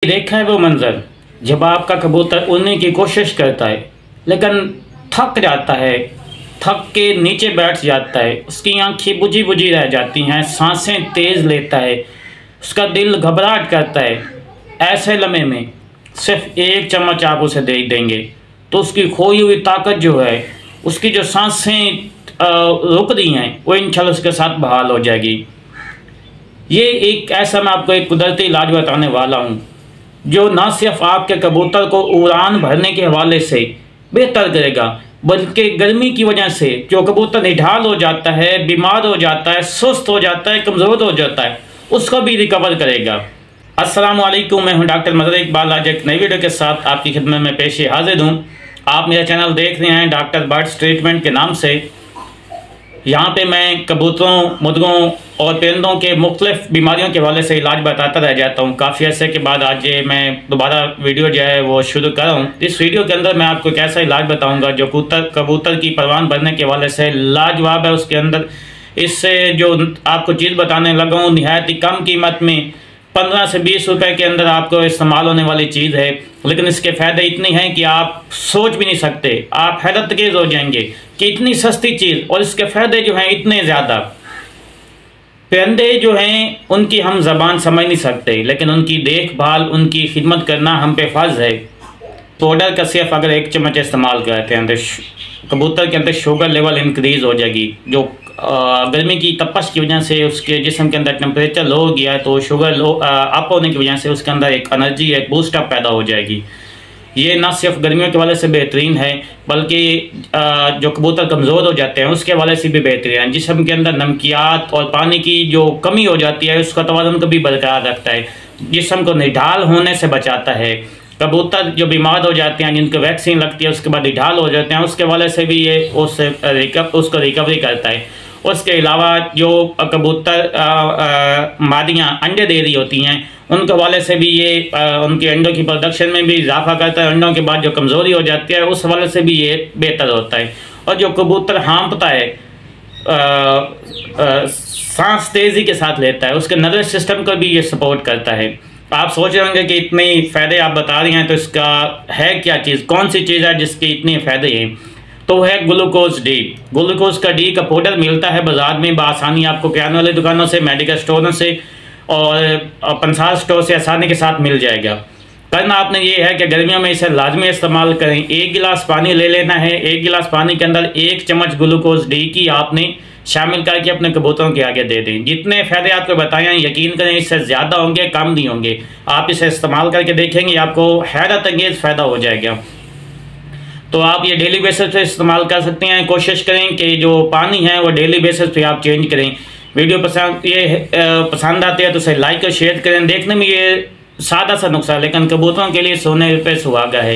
देखा है वो मंजर जब आपका कबूतर उड़ने की कोशिश करता है लेकिन थक जाता है, थक के नीचे बैठ जाता है, उसकी आंखें बुझी बुझी रह जाती हैं, सांसें तेज़ लेता है, उसका दिल घबराहट करता है। ऐसे लम्हे में सिर्फ एक चम्मच आप उसे दे देंगे तो उसकी खोई हुई ताकत जो है, उसकी जो सांसें रुक रही हैं वो इंशाल्लाह उसके साथ बहाल हो जाएगी। ये एक ऐसा मैं आपको एक कुदरती इलाज बताने वाला हूँ जो ना सिर्फ आपके कबूतर को उड़ान भरने के हवाले से बेहतर करेगा, बल्कि गर्मी की वजह से जो कबूतर निढाल हो जाता है, बीमार हो जाता है, सुस्त हो जाता है, कमज़ोर हो जाता है, उसको भी रिकवर करेगा। अस्सलाम वालेकुम, मैं हूं डॉक्टर मदर इकबाल। आज एक नई वीडियो के साथ आपकी खिदमत में पेश हाजिर हूं। आप मेरा चैनल देख रहे हैं डॉक्टर बर्ड्स ट्रीटमेंट के नाम से। यहाँ पे मैं कबूतरों, मुर्गों और परिंदों के मुख्तलिफ बीमारियों के हवाले से इलाज बताता रह जाता हूँ। काफ़ी अर्से के बाद आज ये मैं दोबारा वीडियो जो है वो शुरू कर रहा हूँ। इस वीडियो के अंदर मैं आपको एक ऐसा इलाज बताऊँगा जो कबूतर की परवान भरने के हवाले से लाजवाब है। उसके अंदर इससे जो आपको चीज़ बताने लगा हूँ निहायत ही कम कीमत में 15 से 20 रुपए के अंदर आपको इस्तेमाल होने वाली चीज़ है, लेकिन इसके फ़ायदे इतने हैं कि आप सोच भी नहीं सकते। आप हैरतगेज़ हो जाएंगे कि इतनी सस्ती चीज़ और इसके फ़ायदे जो हैं इतने ज़्यादा। परिंदे जो हैं उनकी हम ज़बान समझ नहीं सकते, लेकिन उनकी देखभाल, उनकी खिदमत करना हम पे फ़र्ज़ है। पाउडर का सिर्फ अगर 1 चम्मच इस्तेमाल करते हैं तो कबूतर के अंदर शुगर लेवल इंक्रीज़ हो जाएगी। जो गर्मी की तपश की वजह से उसके जिस्म के अंदर टेम्परेचर लो हो गया है तो शुगर लो अप होने की वजह से उसके अंदर एक एनर्जी, एक बूस्टअप पैदा हो जाएगी। ये ना सिर्फ गर्मियों के हवाले से बेहतरीन है, बल्कि जो कबूतर कमज़ोर हो जाते हैं उसके हवाले से भी बेहतरीन है। जिस्म के अंदर नमकियात और पानी की जो कमी हो जाती है उसका तवाज़ुन को भी बरकरार रखता है, जिस्म को निढाल होने से बचाता है। कबूतर जो बीमार हो जाते हैं, जिनको वैक्सीन लगती है उसके बाद निढाल हो जाते हैं, उसके हवाले से भी ये उसको रिकवरी करता है। उसके अलावा जो कबूतर मादियाँ अंडे दे रही होती हैं उनके हवाले से भी ये उनके अंडों की प्रोडक्शन में भी इजाफा करता है। अंडों के बाद जो कमज़ोरी हो जाती है उस हवाले से भी ये बेहतर होता है। और जो कबूतर हाँफता है, सांस तेज़ी के साथ लेता है, उसके नर्वस सिस्टम को भी ये सपोर्ट करता है। आप सोच रहे होंगे कि इतने फ़ायदे आप बता रही हैं तो इसका है क्या चीज़, कौन सी चीज़ है जिसके इतने फ़ायदे हैं? तो है ग्लूकोज डी। ग्लूकोज का डी का पाउडर मिलता है बाज़ार में बआसानी, आपको किराने वाली दुकानों से, मेडिकल स्टोरों से और पंसार स्टोर से आसानी के साथ मिल जाएगा। करना आपने ये है कि गर्मियों में इसे लाजमी इस्तेमाल करें। 1 गिलास पानी ले लेना है, 1 गिलास पानी के अंदर 1 चम्मच ग्लूकोज डी की आपने शामिल करके अपने कबूतरों के आगे दे दें। जितने फ़ायदे आपको बताए हैं यकीन करें इससे ज़्यादा होंगे, कम नहीं होंगे। आप इसे इस्तेमाल करके देखेंगे, आपको हैरत अंगेज़ फ़ायदा हो जाएगा। तो आप ये डेली बेसिस पे इस्तेमाल कर सकते हैं। कोशिश करें कि जो पानी है वो डेली बेसिस पे आप चेंज करें। वीडियो पसंद आती है तो इसे लाइक और शेयर करें। देखने में ये सादा सा नुस्खा है लेकिन कबूतरों के लिए सोने पे सुहागा है।